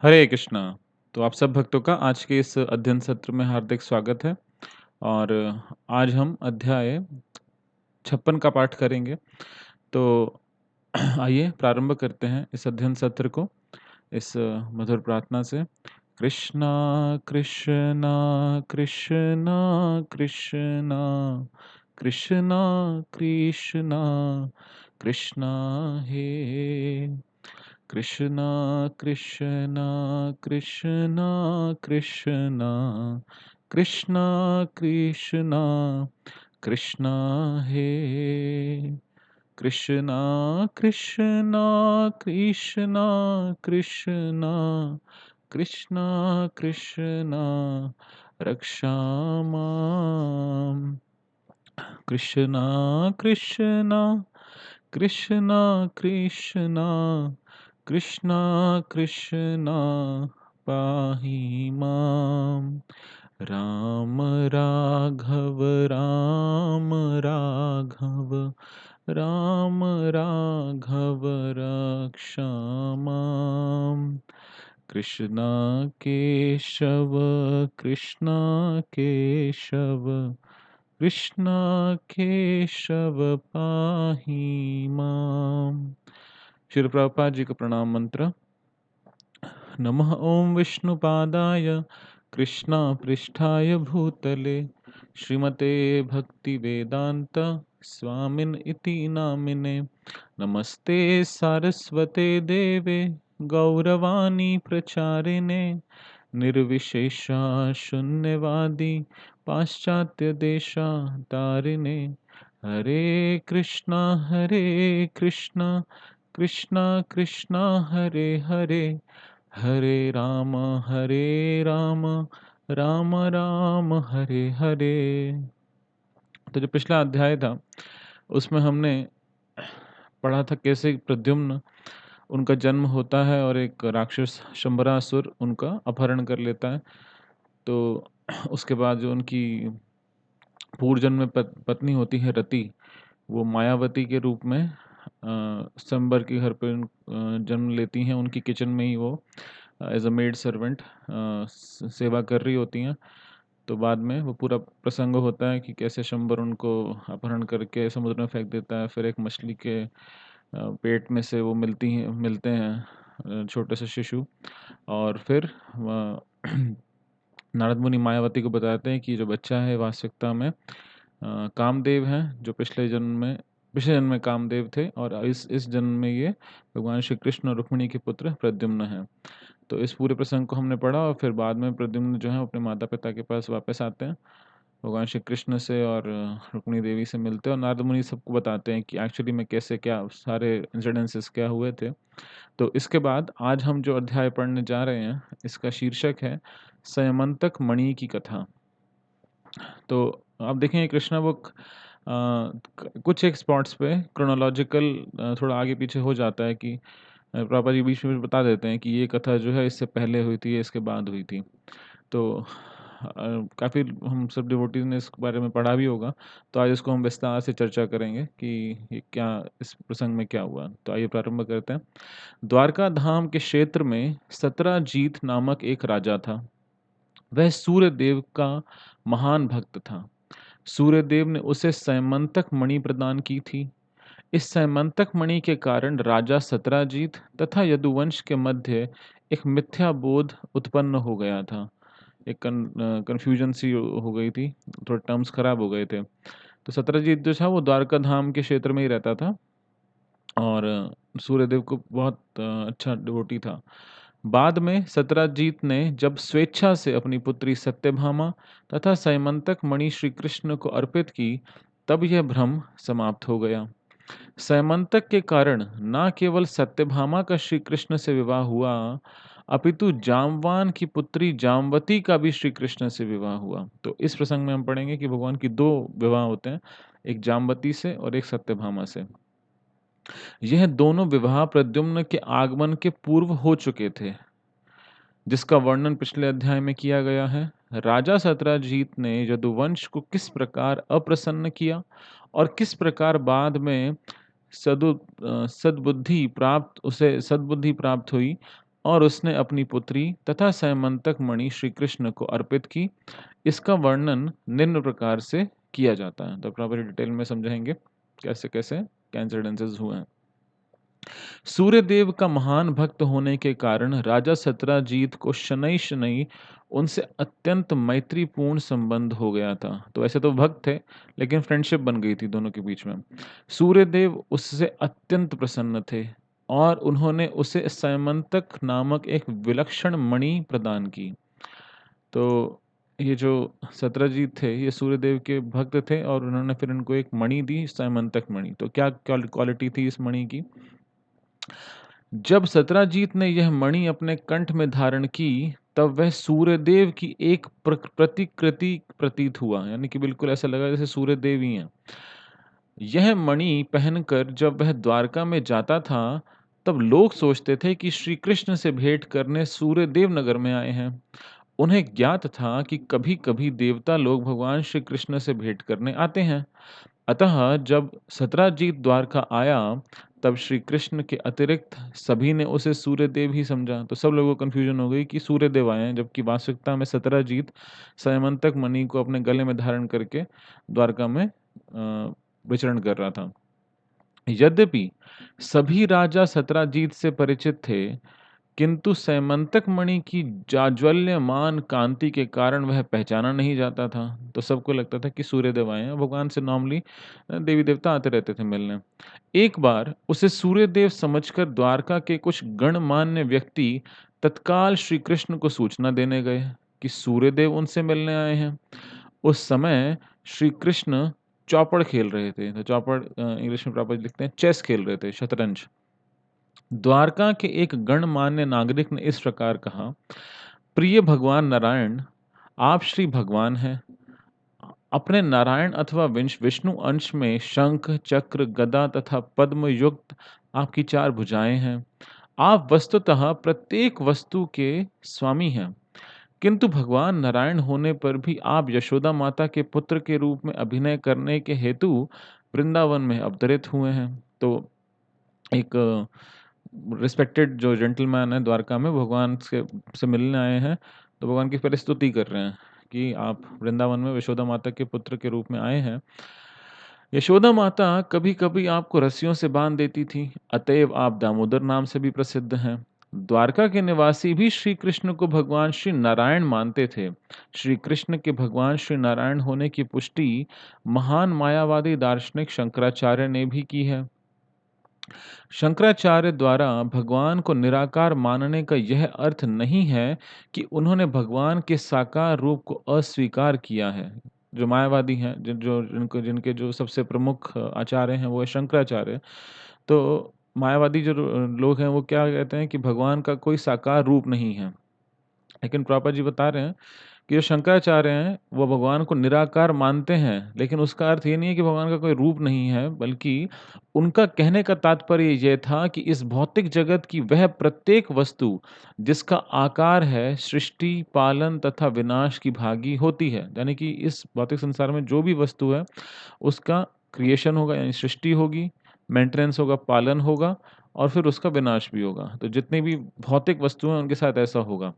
हरे कृष्णा। तो आप सब भक्तों का आज के इस अध्ययन सत्र में हार्दिक स्वागत है और आज हम अध्याय 56 का पाठ करेंगे। तो आइए प्रारंभ करते हैं इस अध्ययन सत्र को इस मधुर प्रार्थना से। कृष्णा कृष्णा कृष्णा कृष्णा कृष्णा कृष्णा कृष्णा हे कृष्णा कृष्णा कृष्णा कृष्णा कृष्णा कृष्णा कृष्णा हे कृष्णा कृष्णा कृष्णा कृष्णा कृष्णा कृष्णा रक्षामाम् कृष्णा कृष्णा कृष्णा कृष्णा कृष्णा कृष्णा पाहि माम् राम राघव राम राघव राम राघव रक्षा माम् कृष्णा केशव कृष्णा केशव कृष्णा केशव पाहि माम्। श्रील प्रभुपाद जी का प्रणाम मंत्र। नमः ओं विष्णुपादाय कृष्णा पृष्ठाय भूतले श्रीमते भक्ति वेदांत स्वामिन इति नामिने। नमस्ते सारस्वते देवे गौरवाणी प्रचारिणे निर्विशेषा शून्यवादी पाश्चात्य देशा तारिणे। हरे कृष्णा कृष्णा कृष्णा हरे हरे हरे राम राम राम हरे हरे। तो जो पिछला अध्याय था उसमें हमने पढ़ा था कैसे प्रद्युम्न उनका जन्म होता है और एक राक्षस शंबरासुर उनका अपहरण कर लेता है। तो उसके बाद जो उनकी पूर्व जन्म में पत्नी होती है रति, वो मायावती के रूप में स्वयंवर के घर पे जन्म लेती हैं। उनकी किचन में ही वो एज अ मेड सर्वेंट सेवा कर रही होती हैं। तो बाद में वो पूरा प्रसंग होता है कि कैसे शंबर उनको अपहरण करके समुद्र में फेंक देता है। फिर एक मछली के पेट में से वो मिलते हैं छोटे से शिशु। और फिर नारद मुनि मायावती को बताते हैं कि जो बच्चा है वास्तविकता में कामदेव हैं, जो पिछले जन्म में कामदेव थे और इस जन्म में ये भगवान श्री कृष्ण और रुक्मिणी के पुत्र प्रद्युम्न हैं। तो इस पूरे प्रसंग को हमने पढ़ा और फिर बाद में प्रद्युम्न जो है अपने माता पिता के पास वापस आते हैं, भगवान श्री कृष्ण से और रुक्मिणी देवी से मिलते हैं और नारद मुनि सबको बताते हैं कि एक्चुअली में कैसे क्या सारे इंसिडेंसेस क्या हुए थे। तो इसके बाद आज हम जो अध्याय पढ़ने जा रहे हैं इसका शीर्षक है संयमंतक मणि की कथा। तो आप देखेंगे कृष्णा बुक कुछ एक स्पॉट्स पे क्रोनोलॉजिकल थोड़ा आगे पीछे हो जाता है कि प्रभुपाद जी बीच में बता देते हैं कि ये कथा जो है इससे पहले हुई थी, ये इसके बाद हुई थी। तो काफ़ी हम सब डिवोटीज ने इस बारे में पढ़ा भी होगा। तो आज इसको हम विस्तार से चर्चा करेंगे कि ये क्या इस प्रसंग में क्या हुआ। तो आइए प्रारंभ करते हैं। द्वारका धाम के क्षेत्र में सत्राजीत नामक एक राजा था। वह सूर्य देव का महान भक्त था। सूर्यदेव ने उसे सैमंतक मणि प्रदान की थी। इस सैमंतक मणि के कारण राजा सत्राजीत तथा यदुवंश के मध्य एक मिथ्या बोध उत्पन्न हो गया था। एक कन्फ्यूजन सी हो गई थी, थोड़े टर्म्स खराब हो गए थे। तो सत्राजीत जो था वो द्वारका धाम के क्षेत्र में ही रहता था और सूर्यदेव को बहुत अच्छा डिवोटी था। बाद में सत्राजीत ने जब स्वेच्छा से अपनी पुत्री सत्यभामा तथा सैमंतक मणि श्री कृष्ण को अर्पित की, तब यह भ्रम समाप्त हो गया। सैमंतक के कारण न केवल सत्यभामा का श्री कृष्ण से विवाह हुआ, अपितु जामवान की पुत्री जामवती का भी श्री कृष्ण से विवाह हुआ। तो इस प्रसंग में हम पढ़ेंगे कि भगवान की दो विवाह होते हैं, एक जामवती से और एक सत्यभामा से। यह दोनों विवाह प्रद्युम्न के आगमन के पूर्व हो चुके थे, जिसका वर्णन पिछले अध्याय में किया गया है। राजा सत्राजीत ने यदुवंश को किस प्रकार अप्रसन्न किया और किस प्रकार बाद में सदुद्ध सद्बुद्धि प्राप्त हुई और उसने अपनी पुत्री तथा सैमंतक मणि श्री कृष्ण को अर्पित की। इसका वर्णन निम्न प्रकार से किया जाता है। तो प्रॉपर डिटेल में समझेंगे कैसे कैसे क्या इंसिडेंसेस हुए हैं। सूर्यदेव का महान भक्त होने के कारण राजा सत्राजीत को शनैः शनैः उनसे अत्यंत मैत्रीपूर्ण संबंध हो गया था। तो वैसे तो भक्त थे, लेकिन फ्रेंडशिप बन गई थी दोनों के बीच में। सूर्यदेव उससे अत्यंत प्रसन्न थे और उन्होंने उसे सैमंतक नामक एक विलक्षण मणि प्रदान की। तो ये जो सत्राजीत थे, ये सूर्यदेव के भक्त थे और उन्होंने फिर इनको एक मणि दी, सैमंतक मणि। तो क्या क्वालिटी थी इस मणि की? जब सत्राजीत ने यह मणि अपने कंठ में धारण की, तब वह सूर्यदेव की एक प्रतिकृति प्रतीत हुआ, यानी कि बिल्कुल ऐसा लगा जैसे सूर्यदेव ही हैं। यह मणि पहनकर जब वह द्वारका में जाता था, तब लोग सोचते थे कि श्री कृष्ण से भेंट करने सूर्यदेव नगर में आए हैं। उन्हें ज्ञात था कि कभी-कभी देवता लोग भगवान श्री कृष्ण से भेंट करने आते हैं। अतः जब सत्राजीत द्वारका आया, तब श्री कृष्ण के अतिरिक्त सभी ने उसे सूर्यदेव ही समझा। तो सब लोगों को कन्फ्यूजन हो गई कि सूर्यदेव आए हैं, जबकि वास्तविकता में सत्राजीत सैमंतक मणि को अपने गले में धारण करके द्वारका में विचरण कर रहा था। यद्यपि सभी राजा सत्राजीत से परिचित थे, किंतु सैमंतक मणि की जाज्वल्यमान कांति के कारण वह पहचाना नहीं जाता था। तो सबको लगता था कि सूर्यदेव आए हैं। भगवान से नॉर्मली देवी देवता आते रहते थे मिलने। एक बार उसे सूर्यदेव समझकर द्वारका के कुछ गणमान्य व्यक्ति तत्काल श्री कृष्ण को सूचना देने गए कि सूर्यदेव उनसे मिलने आए हैं। उस समय श्री कृष्ण चौपड़ खेल रहे थे। तो चौपड़ इंग्लिश में प्रॉपर लिखते हैं, चेस खेल रहे थे, शतरंज। द्वारका के एक गणमान्य नागरिक ने इस प्रकार कहा, प्रिय भगवान नारायण, आप श्री भगवान हैं। अपने नारायण अथवा विष्णु अंश में शंख, चक्र, गदा तथा पद्म युक्त आपकी चार भुजाएं हैं। आप वस्तुतः प्रत्येक वस्तु के स्वामी हैं, किंतु भगवान नारायण होने पर भी आप यशोदा माता के पुत्र के रूप में अभिनय करने के हेतु वृंदावन में अवतरित हुए हैं। तो एक रिस्पेक्टेड जो जेंटलमैन है द्वारका में, भगवान से मिलने आए हैं, तो भगवान की पहले स्तुति कर रहे हैं कि आप वृंदावन में यशोदा माता के पुत्र के रूप में आए हैं। यशोदा माता कभी-कभी आपको रस्सियों से बांध देती थी, अतएव आप दामोदर नाम से भी प्रसिद्ध हैं। द्वारका के निवासी भी श्री कृष्ण को भगवान श्री नारायण मानते थे। श्री कृष्ण के भगवान श्री नारायण होने की पुष्टि महान मायावादी दार्शनिक शंकराचार्य ने भी की है। शंकराचार्य द्वारा भगवान को निराकार मानने का यह अर्थ नहीं है कि उन्होंने भगवान के साकार रूप को अस्वीकार किया है। जो मायावादी हैं, जिनके जो सबसे प्रमुख आचार्य हैं, वो है शंकराचार्य। तो मायावादी जो लोग हैं, वो क्या कहते हैं कि भगवान का कोई साकार रूप नहीं है। लेकिन प्रॉपर जी बता रहे हैं कि जो शंकराचार्य हैं, वो भगवान को निराकार मानते हैं, लेकिन उसका अर्थ ये नहीं है कि भगवान का कोई रूप नहीं है, बल्कि उनका कहने का तात्पर्य ये था कि इस भौतिक जगत की वह प्रत्येक वस्तु जिसका आकार है, सृष्टि, पालन तथा विनाश की भागी होती है। यानी कि इस भौतिक संसार में जो भी वस्तु है, उसका क्रिएशन होगा, यानी सृष्टि होगी, मेंटेनेंस होगा, पालन होगा और फिर उसका विनाश भी होगा। तो जितनी भी भौतिक वस्तु हैं, उनके साथ ऐसा होगा।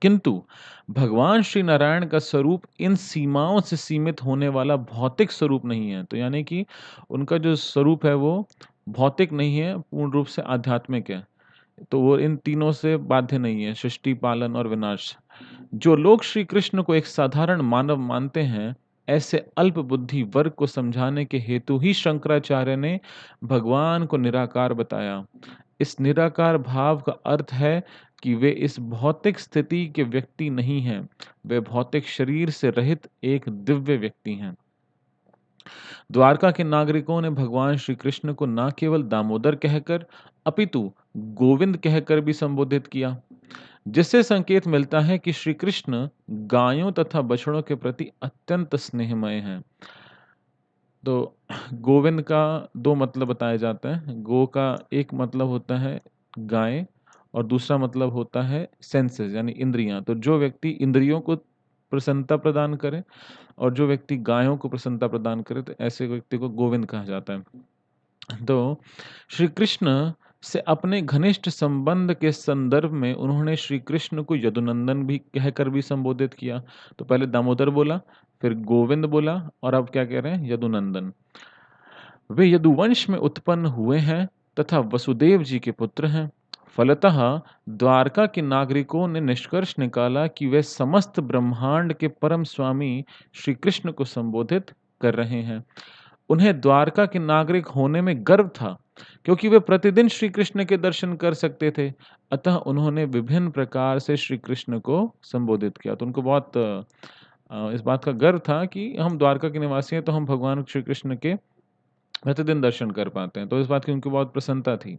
किंतु भगवान श्री नारायण का स्वरूप इन सीमाओं से सीमित होने वाला भौतिक स्वरूप नहीं है। तो यानी कि उनका जो स्वरूप है वो भौतिक नहीं है, पूर्ण रूप से आध्यात्मिक है। तो वो इन तीनों से बाध्य नहीं है, सृष्टि, पालन और विनाश। जो लोग श्री कृष्ण को एक साधारण मानव मानते हैं, ऐसे अल्प बुद्धि वर्ग को समझाने के हेतु ही शंकराचार्य ने भगवान को निराकार बताया। इस निराकार भाव का अर्थ है कि वे इस भौतिक स्थिति के व्यक्ति नहीं हैं, वे भौतिक शरीर से रहित एक दिव्य व्यक्ति हैं। द्वारका के नागरिकों ने भगवान श्री कृष्ण को न केवल दामोदर कहकर, अपितु गोविंद कहकर भी संबोधित किया, जिससे संकेत मिलता है कि श्री कृष्ण गायों तथा बछड़ों के प्रति अत्यंत स्नेहमय हैं। तो गोविंद का दो मतलब बताए जाते हैं। गो का एक मतलब होता है गाय और दूसरा मतलब होता है सेंसेस, यानी इंद्रियां। तो जो व्यक्ति इंद्रियों को प्रसन्नता प्रदान करे और जो व्यक्ति गायों को प्रसन्नता प्रदान करे, तो ऐसे व्यक्ति को गोविंद कहा जाता है। तो श्री कृष्ण से अपने घनिष्ठ संबंध के संदर्भ में उन्होंने श्री कृष्ण को यदुनंदन भी कहकर भी संबोधित किया। तो पहले दामोदर बोला, फिर गोविंद बोला और अब क्या कह रहे हैं? यदुनंदन। वे यदुवंश में उत्पन्न हुए हैं तथा वसुदेव जी के पुत्र हैं। फलतः द्वारका के नागरिकों ने निष्कर्ष निकाला कि वे समस्त ब्रह्मांड के परम स्वामी श्री कृष्ण को संबोधित कर रहे हैं। उन्हें द्वारका के नागरिक होने में गर्व था, क्योंकि वे प्रतिदिन श्री कृष्ण के दर्शन कर सकते थे। अतः उन्होंने विभिन्न प्रकार से श्री कृष्ण को संबोधित किया। तो उनको बहुत इस बात का गर्व था कि हम द्वारका के निवासी हैं, तो हम भगवान श्री कृष्ण के प्रतिदिन दर्शन कर पाते हैं। तो इस बात की उनको बहुत प्रसन्नता थी।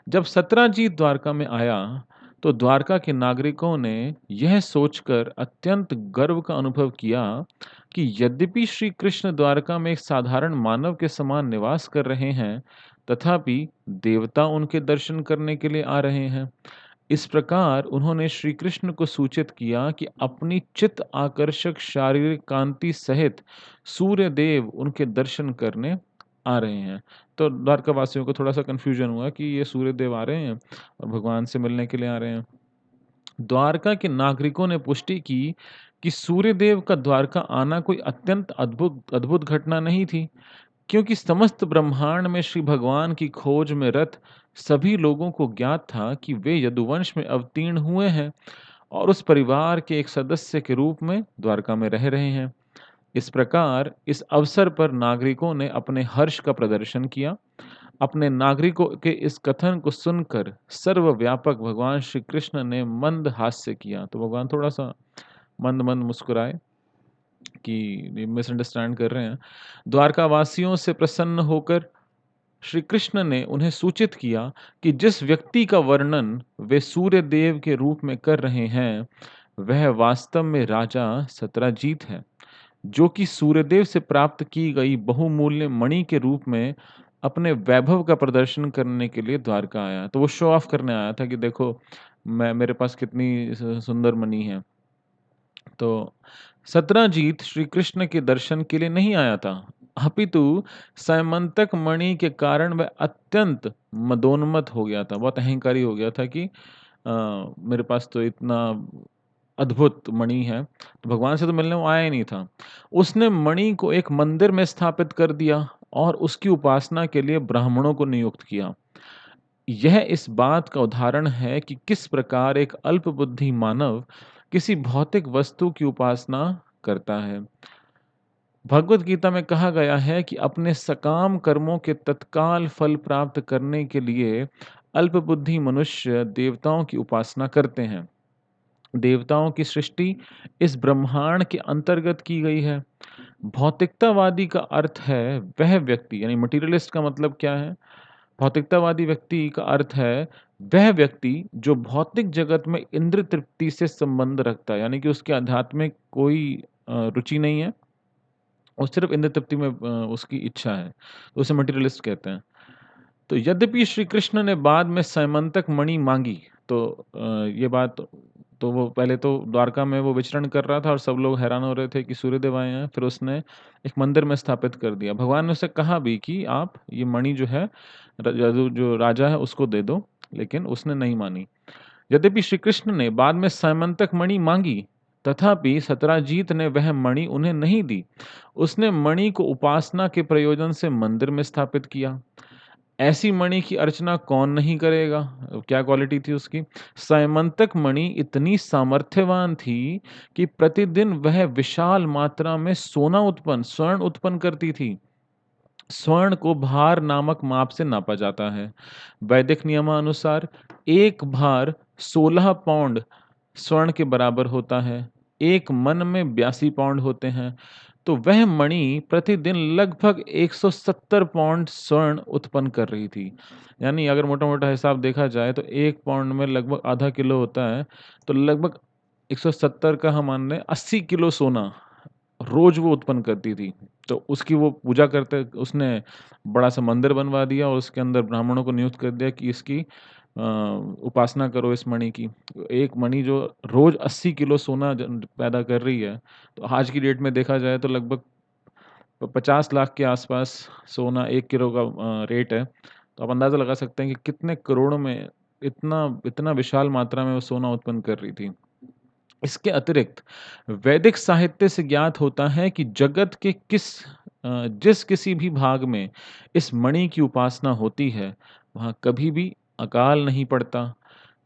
जब सत्राजीत द्वारका में आया, तो द्वारका के नागरिकों ने यह सोचकर अत्यंत गर्व का अनुभव किया कि यद्यपि श्री कृष्ण द्वारका में एक साधारण मानव के समान निवास कर रहे हैं, तथापि देवता उनके दर्शन करने के लिए आ रहे हैं। इस प्रकार उन्होंने श्री कृष्ण को सूचित किया कि अपनी चित्त आकर्षक शारीरिक कांति सहित सूर्य देव उनके दर्शन करने आ रहे हैं। तो द्वारका वासियों को थोड़ा-सा कन्फ्यूजन हुआ कि ये सूर्य देव आ रहे हैं और भगवान से मिलने के लिए आ रहे हैं। द्वारका के नागरिकों ने पुष्टि की कि सूर्यदेव का द्वारका आना कोई अत्यंत अद्भुत अद्भुत घटना नहीं थी, क्योंकि समस्त ब्रह्मांड में श्री भगवान की खोज में रत सभी लोगों को ज्ञात था कि वे यदुवंश में अवतीर्ण हुए हैं और उस परिवार के एक सदस्य के रूप में द्वारका में रह रहे हैं। इस प्रकार इस अवसर पर नागरिकों ने अपने हर्ष का प्रदर्शन किया। अपने नागरिकों के इस कथन को सुनकर सर्वव्यापक भगवान श्री कृष्ण ने मंद हास्य किया। तो भगवान थोड़ा-सा मंद-मंद मुस्कुराए कि मिसअंडरस्टैंड कर रहे हैं। द्वारका वासियों से प्रसन्न होकर श्री कृष्ण ने उन्हें सूचित किया कि जिस व्यक्ति का वर्णन वे सूर्य देव के रूप में कर रहे हैं, वह वास्तव में राजा सत्राजीत है, जो कि सूर्यदेव से प्राप्त की गई बहुमूल्य मणि के रूप में अपने वैभव का प्रदर्शन करने के लिए द्वारका आया। तो वो शो ऑफ करने आया था कि देखो मैं मेरे पास कितनी सुंदर मणि है। तो सत्राजीत श्री कृष्ण के दर्शन के लिए नहीं आया था, अपितु सैमंतक मणि के कारण वह अत्यंत मदोन्मत्त हो गया था, बहुत अहंकारी हो गया था कि मेरे पास तो इतना अद्भुत मणि है, तो भगवान से तो मिलने वो आया ही नहीं था। उसने मणि को एक मंदिर में स्थापित कर दिया और उसकी उपासना के लिए ब्राह्मणों को नियुक्त किया। यह इस बात का उदाहरण है कि किस प्रकार एक अल्पबुद्धि मानव किसी भौतिक वस्तु की उपासना करता है। भगवत गीता में कहा गया है कि अपने सकाम कर्मों के तत्काल फल प्राप्त करने के लिए अल्पबुद्धि मनुष्य देवताओं की उपासना करते हैं। देवताओं की सृष्टि इस ब्रह्मांड के अंतर्गत की गई है। भौतिकतावादी का अर्थ है वह व्यक्ति, यानी मटीरियलिस्ट का मतलब क्या है? भौतिकतावादी व्यक्ति का अर्थ है वह व्यक्ति जो भौतिक जगत में इंद्र तृप्ति से संबंध रखता है, यानी कि उसके आध्यात्मिक कोई रुचि नहीं है, वो सिर्फ इंद्र तृप्ति में उसकी इच्छा है, तो उसे मटीरियलिस्ट कहते हैं। तो यद्यपि श्री कृष्ण ने बाद में सैमंतक मणि मांगी, तो ये बात, तो वो पहले तो द्वारका में वो विचरण कर रहा था और सब लोग हैरान हो रहे थे कि सूर्यदेव आए हैं। फिर उसने एक मंदिर में स्थापित कर दिया। भगवान ने उससे कहा भी कि आप ये मणि जो है जो राजा है उसको दे दो, लेकिन उसने नहीं मानी। यद्यपि श्री कृष्ण ने बाद में सैमंतक मणि मांगी, तथापि सत्राजीत ने वह मणि उन्हें नहीं दी। उसने मणि को उपासना के प्रयोजन से मंदिर में स्थापित किया। ऐसी मणि की अर्चना कौन नहीं करेगा? क्या क्वालिटी थी उसकी? सैमंतक मणि इतनी सामर्थ्यवान थी कि प्रतिदिन वह विशाल मात्रा में स्वर्ण उत्पन्न करती थी। स्वर्ण को भार नामक माप से नापा जाता है। वैदिक नियमानुसार एक भार 16 पाउंड स्वर्ण के बराबर होता है। एक मन में 82 पाउंड होते हैं। तो वह मणि प्रतिदिन लगभग 170 पाउंड स्वर्ण उत्पन्न कर रही थी। यानी अगर मोटा-मोटा हिसाब देखा जाए तो 1 पाउंड में लगभग आधा किलो होता है, तो लगभग 170 का हम मान लें 80 किलो सोना रोज़ वो उत्पन्न करती थी। तो उसकी वो पूजा करते, उसने बड़ा-सा मंदिर बनवा दिया और उसके अंदर ब्राह्मणों को नियुक्त कर दिया कि इसकी उपासना करो इस मणि की। एक मणि जो रोज़ 80 किलो सोना पैदा कर रही है, तो आज की डेट में देखा जाए तो लगभग 50 लाख के आसपास सोना 1 किलो का रेट है। तो आप अंदाज़ा लगा सकते हैं कि कितने करोड़ों में इतना इतना विशाल मात्रा में वो सोना उत्पन्न कर रही थी। इसके अतिरिक्त वैदिक साहित्य से ज्ञात होता है कि जगत के जिस किसी भी भाग में इस मणि की उपासना होती है, वहाँ कभी भी अकाल नहीं पड़ता।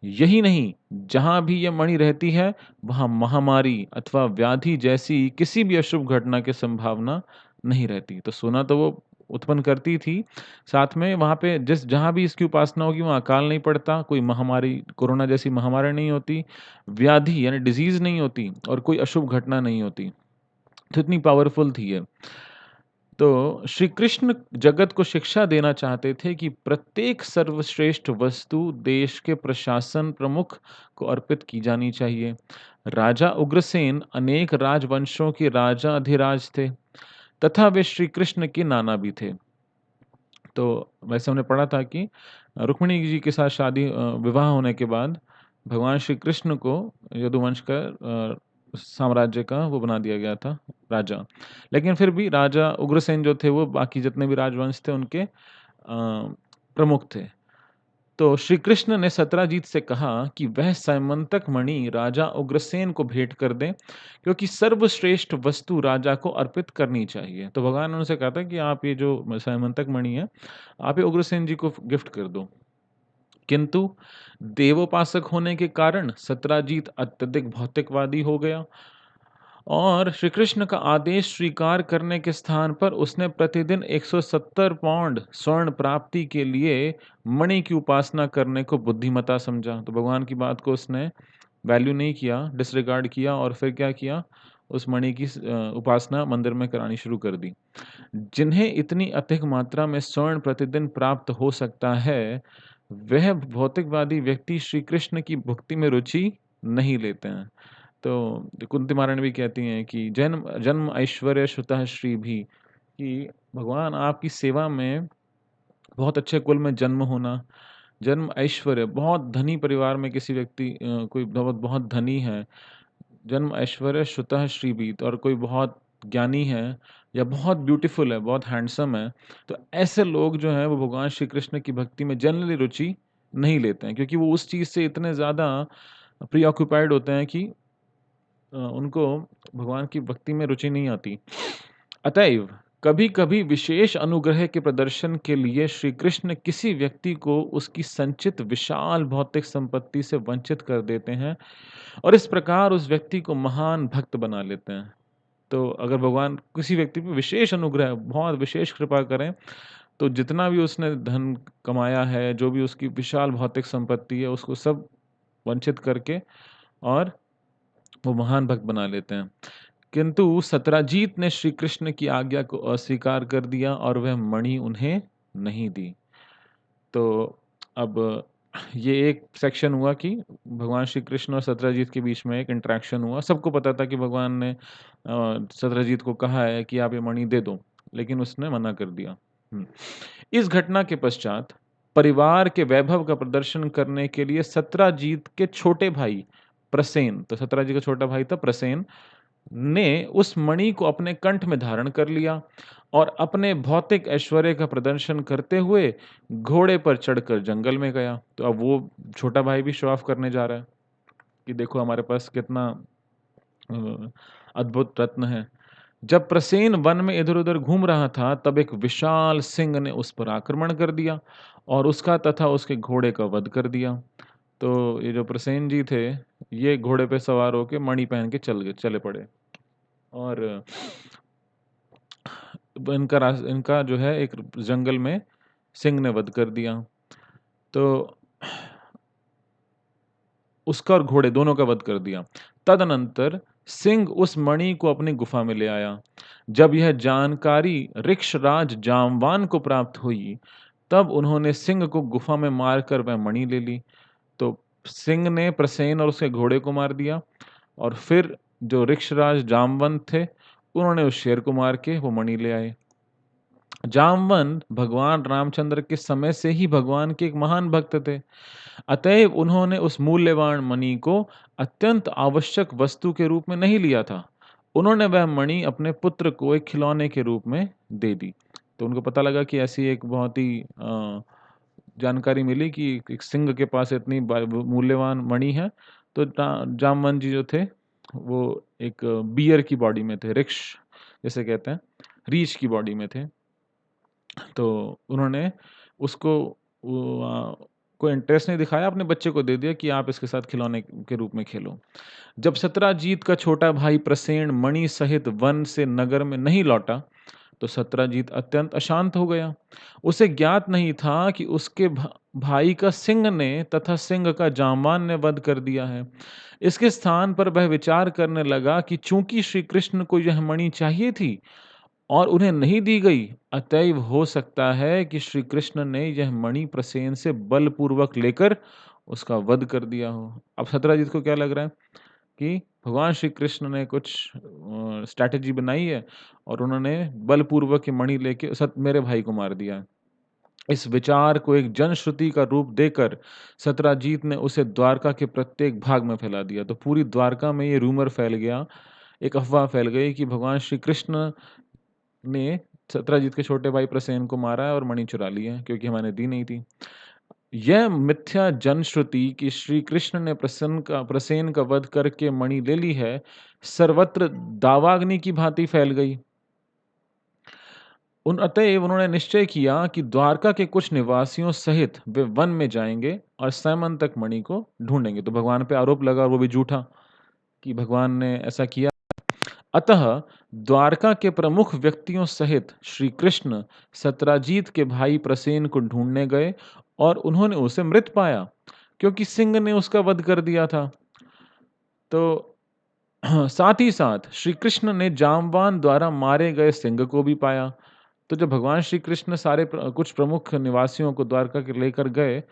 यही नहीं, जहाँ भी ये मणि रहती है, वहाँ महामारी अथवा व्याधि जैसी किसी भी अशुभ घटना की संभावना नहीं रहती। तो सोना तो वो उत्पन्न करती थी, साथ में वहाँ पे जहाँ भी इसकी उपासना होगी, वहाँ अकाल नहीं पड़ता, कोई महामारी, कोरोना जैसी महामारी नहीं होती, व्याधि यानी डिज़ीज़ नहीं होती और कोई अशुभ घटना नहीं होती। तो इतनी पावरफुल थी ये। तो श्री कृष्ण जगत को शिक्षा देना चाहते थे कि प्रत्येक सर्वश्रेष्ठ वस्तु देश के प्रशासन प्रमुख को अर्पित की जानी चाहिए। राजा उग्रसेन अनेक राजवंशों के राजा अधिराज थे तथा वे श्री कृष्ण के नाना भी थे। तो वैसे हमने पढ़ा था कि रुक्मिणी जी के साथ विवाह होने के बाद भगवान श्री कृष्ण को यदुवंश का साम्राज्य का वो बना दिया गया था राजा। लेकिन फिर भी राजा उग्रसेन जो थे वो बाकी जितने भी राजवंश थे उनके प्रमुख थे। तो श्री कृष्ण ने सत्यजीत से कहा कि वह सैमंतक मणि राजा उग्रसेन को भेंट कर दें, क्योंकि सर्वश्रेष्ठ वस्तु राजा को अर्पित करनी चाहिए। तो भगवान ने उनसे कहा था कि आप ये जो सैमंतक मणि है, आप ये उग्रसेन जी को गिफ्ट कर दो। किंतु देवोपासक होने के कारण सत्यजीत अत्यधिक भौतिकवादी हो गया और श्री कृष्ण का आदेश स्वीकार करने के स्थान पर उसने प्रतिदिन 170 पौंड स्वर्ण प्राप्ति के लिए मणि की उपासना करने को बुद्धिमता समझा। तो भगवान की बात को उसने वैल्यू नहीं किया, डिसरिगार्ड किया और फिर क्या किया? उस मणि की उपासना मंदिर में करानी शुरू कर दी। जिन्हें इतनी अधिक मात्रा में स्वर्ण प्रतिदिन प्राप्त हो सकता है, वह भौतिकवादी व्यक्ति श्री कृष्ण की भक्ति में रुचि नहीं लेते हैं। तो कुंती महारानी भी कहती हैं कि जन्म जन्म ऐश्वर्य श्रुतः श्री भी, कि भगवान आपकी सेवा में बहुत अच्छे कुल में जन्म होना, जन्म ऐश्वर्य, बहुत धनी परिवार में किसी व्यक्ति कोई बहुत बहुत धनी है, जन्म ऐश्वर्य श्रुतः श्रीबीत, और कोई बहुत ज्ञानी है या बहुत ब्यूटीफुल है, बहुत हैंडसम है, तो ऐसे लोग जो हैं वो भगवान श्री कृष्ण की भक्ति में जनरली रुचि नहीं लेते हैं, क्योंकि वो उस चीज़ से इतने ज़्यादा प्रीऑक्युपाइड होते हैं कि उनको भगवान की भक्ति में रुचि नहीं आती। अतएव कभी-कभी विशेष अनुग्रह के प्रदर्शन के लिए श्री कृष्ण किसी व्यक्ति को उसकी संचित विशाल भौतिक संपत्ति से वंचित कर देते हैं और इस प्रकार उस व्यक्ति को महान भक्त बना लेते हैं। तो अगर भगवान किसी व्यक्ति पे विशेष अनुग्रह, बहुत विशेष कृपा करें, तो जितना भी उसने धन कमाया है, जो भी उसकी विशाल भौतिक संपत्ति है, उसको सब वंचित करके और वो महान भक्त बना लेते हैं। किंतु सत्यजीत ने श्री कृष्ण की आज्ञा को अस्वीकार कर दिया और वह मणि उन्हें नहीं दी। तो अब ये एक सेक्शन हुआ कि भगवान श्री कृष्ण और सत्यजीत के बीच में एक इंटरेक्शन हुआ। सबको पता था कि भगवान ने सत्यजीत को कहा है कि आप ये मणि दे दो, लेकिन उसने मना कर दिया। इस घटना के पश्चात परिवार के वैभव का प्रदर्शन करने के लिए सत्यजीत के छोटे भाई प्रसेन, तो सत्यजीत का छोटा भाई था प्रसेन, ने उस मणि को अपने कंठ में धारण कर लिया और अपने भौतिक ऐश्वर्य का प्रदर्शन करते हुए घोड़े पर चढ़कर जंगल में गया। तो अब वो छोटा भाई भी शो ऑफ करने जा रहा है कि देखो हमारे पास कितना अद्भुत रत्न है। जब प्रसेन वन में इधर-उधर घूम रहा था, तब एक विशाल सिंह ने उस पर आक्रमण कर दिया और उसका तथा उसके घोड़े का वध कर दिया। तो ये जो प्रसेन जी थे, ये घोड़े पे सवार होके मणि पहन के चले पड़े और इनका जो है एक जंगल में सिंह ने वध कर दिया। तो उसका और घोड़े दोनों का वध कर दिया। तदनंतर सिंह उस मणि को अपनी गुफा में ले आया। जब यह जानकारी ऋक्षराज जामवान को प्राप्त हुई, तब उन्होंने सिंह को गुफा में मारकर वह मणि ले ली। तो सिंह ने प्रसेन और उसके घोड़े को मार दिया और फिर जो ऋक्षराज जामवंत थे, उन्होंने उस शेर को मार के वो मणि ले आए। जामवंत भगवान रामचंद्र के समय से ही भगवान के एक महान भक्त थे। अतएव उन्होंने उस मूल्यवान मणि को अत्यंत आवश्यक वस्तु के रूप में नहीं लिया था। उन्होंने वह मणि अपने पुत्र को एक खिलौने के रूप में दे दी। तो उनको पता लगा कि ऐसी एक बहुत ही जानकारी मिली कि एक सिंह के पास इतनी मूल्यवान मणि है, तो जामवंत जी जो थे वो एक बियर की बॉडी में थे, रिक्ष जैसे कहते हैं, रीछ की बॉडी में थे। तो उन्होंने उसको कोई इंटरेस्ट नहीं दिखाया, अपने बच्चे को दे दिया कि आप इसके साथ खिलौने के रूप में खेलो। जब सत्यजीत का छोटा भाई प्रसेन मणि सहित वन से नगर में नहीं लौटा, तो सत्यजीत अत्यंत अशांत हो गया। उसे ज्ञात नहीं था कि उसके भाई का सिंह ने तथा सिंह का जाम्बान ने वध कर दिया है। इसके स्थान पर वह विचार करने लगा कि चूंकि श्री कृष्ण को यह मणि चाहिए थी और उन्हें नहीं दी गई, अतएव हो सकता है कि श्री कृष्ण ने यह मणि प्रसेन से बलपूर्वक लेकर उसका वध कर दिया हो। अब सत्यजीत को क्या लग रहा है कि भगवान श्री कृष्ण ने कुछ स्ट्रैटेजी बनाई है और उन्होंने बलपूर्वक ये मणि लेके मेरे भाई को मार दिया है। इस विचार को एक जनश्रुति का रूप देकर सत्यजीत ने उसे द्वारका के प्रत्येक भाग में फैला दिया। तो पूरी द्वारका में ये रूमर फैल गया, एक अफवाह फैल गई कि भगवान श्री कृष्ण ने सत्यजीत के छोटे भाई प्रसेन को मारा है और मणि चुरा ली है, क्योंकि हमारे दी नहीं थी। यह मिथ्या जनश्रुति कि श्री कृष्ण ने प्रसेन का वध करके मणि ले ली है, सर्वत्र दावाग्नि की भांति फैल गई। अतएव उन्होंने निश्चय किया कि द्वारका के कुछ निवासियों सहित वे वन में जाएंगे और सैमंतक मणि को ढूंढेंगे। तो भगवान पे आरोप लगा, और वो भी झूठा, कि भगवान ने ऐसा किया। अतः द्वारका के प्रमुख व्यक्तियों सहित श्री कृष्ण सत्यजीत के भाई प्रसेन को ढूंढने गए और उन्होंने उसे मृत पाया, क्योंकि सिंह ने उसका वध कर दिया था। तो साथ ही साथ श्री कृष्ण ने जामवान द्वारा मारे गए सिंह को भी पाया। तो जब भगवान श्री कृष्ण सारे कुछ प्रमुख निवासियों को द्वारका के लेकर गए,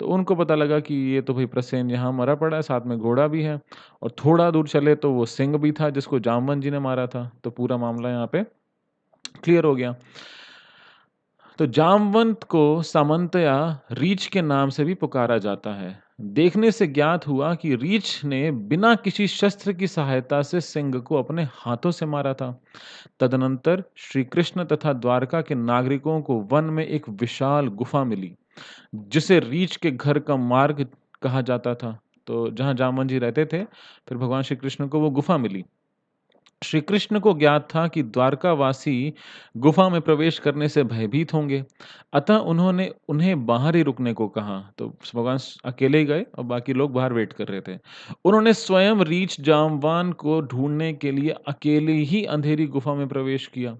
तो उनको पता लगा कि ये तो भाई प्रसेन यहाँ मरा पड़ा है, साथ में घोड़ा भी है, और थोड़ा दूर चले तो वो सिंह भी था जिसको जामवंत जी ने मारा था। तो पूरा मामला यहाँ पे क्लियर हो गया। तो जामवंत को सामंतया रीछ के नाम से भी पुकारा जाता है। देखने से ज्ञात हुआ कि रीछ ने बिना किसी शस्त्र की सहायता से सिंह को अपने हाथों से मारा था। तदनंतर श्री कृष्ण तथा द्वारका के नागरिकों को वन में एक विशाल गुफा मिली, जिसे रीछ के घर का मार्ग कहा जाता था। तो जहां जामवंत जी रहते थे, फिर भगवान श्री कृष्ण को वो गुफा मिली। श्री कृष्ण को ज्ञात था कि द्वारकावासी गुफा में प्रवेश करने से भयभीत होंगे, अतः उन्होंने उन्हें बाहर ही रुकने को कहा। तो भगवान अकेले ही गए और बाकी लोग बाहर वेट कर रहे थे। उन्होंने स्वयं रीछ जामवान को ढूंढने के लिए अकेले ही अंधेरी गुफा में प्रवेश किया।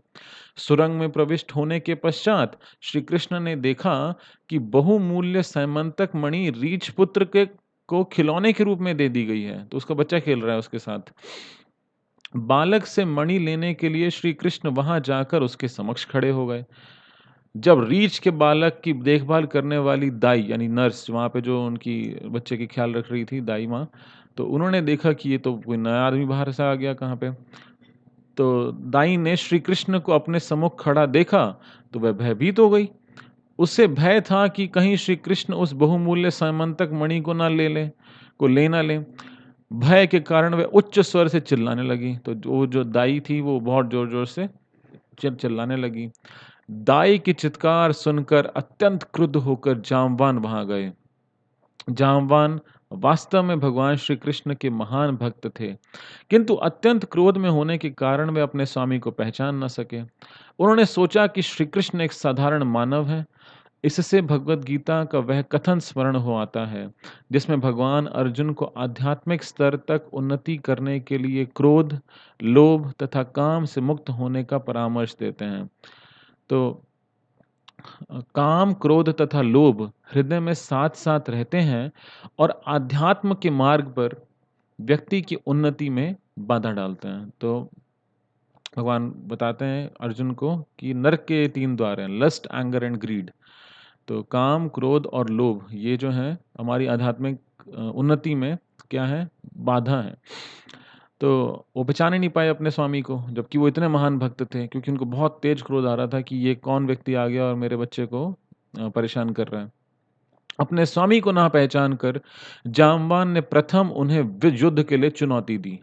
सुरंग में प्रविष्ट होने के पश्चात श्री कृष्ण ने देखा कि बहुमूल्य सैमंतक मणि रीछ पुत्र के को खिलौने के रूप में दे दी गई है। तो उसका बच्चा खेल रहा है उसके साथ। बालक से मणि लेने के लिए श्री कृष्ण वहां जाकर उसके समक्ष खड़े हो गए। जब रीछ के बालक की देखभाल करने वाली दाई यानी नर्स, वहां पे जो उनकी बच्चे की ख्याल रख रही थी, दाई माँ, तो उन्होंने देखा कि ये तो कोई नया आदमी बाहर से आ गया कहाँ पे। तो दाई ने श्री कृष्ण को अपने सम्मुख खड़ा देखा तो वह भयभीत हो गई। उसे भय था कि कहीं श्री कृष्ण उस बहुमूल्य सैमंतक मणि को ना ले। भय के कारण वह उच्च स्वर से चिल्लाने लगी। तो जो दाई थी वो बहुत जोर जोर से चिल्लाने लगी। दाई की चित्कार सुनकर अत्यंत क्रुद्ध होकर जामवान वहां गए। जामवान वास्तव में भगवान श्री कृष्ण के महान भक्त थे, किंतु अत्यंत क्रोध में होने के कारण वे अपने स्वामी को पहचान न सके। उन्होंने सोचा कि श्री कृष्ण एक साधारण मानव है। इससे भगवत गीता का वह कथन स्मरण हो आता है, जिसमें भगवान अर्जुन को आध्यात्मिक स्तर तक उन्नति करने के लिए क्रोध, लोभ तथा काम से मुक्त होने का परामर्श देते हैं। तो काम, क्रोध तथा लोभ हृदय में साथ साथ रहते हैं और आध्यात्म के मार्ग पर व्यक्ति की उन्नति में बाधा डालते हैं। तो भगवान बताते हैं अर्जुन को कि नरक के 3 द्वार हैं, लस्ट, एंगर एंड ग्रीड। तो काम, क्रोध और लोभ ये जो हैं हमारी आध्यात्मिक उन्नति में क्या है, बाधा है। तो वो पहचान ही नहीं पाए अपने स्वामी को, जबकि वो इतने महान भक्त थे, क्योंकि उनको बहुत तेज क्रोध आ रहा था कि ये कौन व्यक्ति आ गया और मेरे बच्चे को परेशान कर रहा है। अपने स्वामी को ना पहचान कर जामवान ने प्रथम उन्हें युद्ध के लिए चुनौती दी।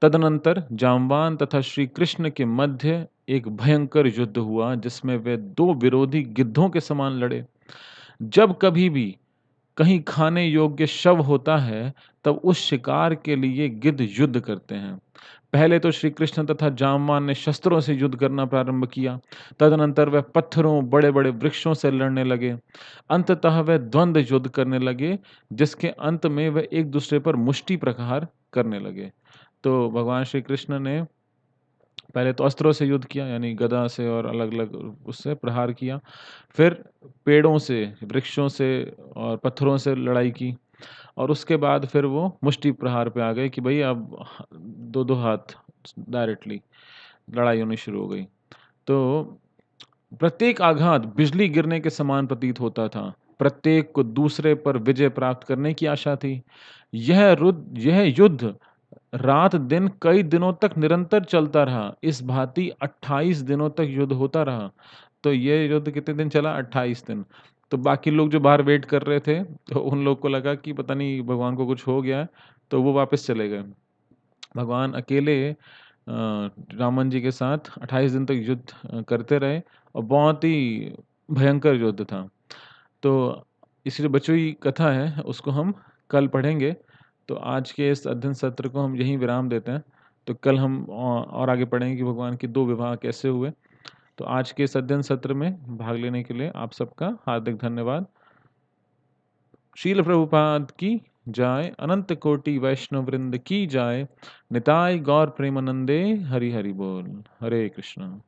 तदनंतर जामवान तथा श्री कृष्ण के मध्य एक भयंकर युद्ध हुआ, जिसमें वे 2 विरोधी गिद्धों के समान लड़े। जब कभी भी कहीं खाने योग्य शव होता है, तब उस शिकार के लिए गिद्ध युद्ध करते हैं। पहले तो श्री कृष्ण तथा जामवान ने शस्त्रों से युद्ध करना प्रारंभ किया। तदनंतर वह पत्थरों, बड़े-बड़े वृक्षों से लड़ने लगे। अंततः वह द्वंद्व युद्ध करने लगे, जिसके अंत में वह एक-दूसरे पर मुष्टि प्रहार करने लगे। तो भगवान श्री कृष्ण ने पहले तो अस्त्रों से युद्ध किया, यानी गदा से और अलग-अलग उससे प्रहार किया। फिर पेड़ों से, वृक्षों से और पत्थरों से लड़ाई की और उसके बाद फिर वो मुष्टि प्रहार पे आ गए कि भई अब 2-2 हाथ डायरेक्टली लड़ाई होनी शुरू हो गई। तो प्रत्येक आघात बिजली गिरने के समान प्रतीत होता था। प्रत्येक को दूसरे पर विजय प्राप्त करने की आशा थी। यह युद्ध रात-दिन कई दिनों तक निरंतर चलता रहा। इस भाँति 28 दिनों तक युद्ध होता रहा। तो ये युद्ध कितने दिन चला? 28 दिन। तो बाकी लोग जो बाहर वेट कर रहे थे, तो उन लोग को लगा कि पता नहीं भगवान को कुछ हो गया है, तो वो वापस चले गए। भगवान अकेले रामन जी के साथ 28 दिन तक युद्ध करते रहे और बहुत ही भयंकर युद्ध था। तो इसकी जो बची हुई कथा है, उसको हम कल पढ़ेंगे। तो आज के इस अध्ययन सत्र को हम यहीं विराम देते हैं। तो कल हम और आगे पढ़ेंगे कि भगवान के 2 विवाह कैसे हुए। तो आज के इस अध्ययन सत्र में भाग लेने के लिए आप सबका हार्दिक धन्यवाद। शील प्रभुपाद की जय, अनंत कोटि वैष्णव वृंद की जय, निताय गौर प्रेमानंदे, हरि हरि बोल। हरे कृष्ण।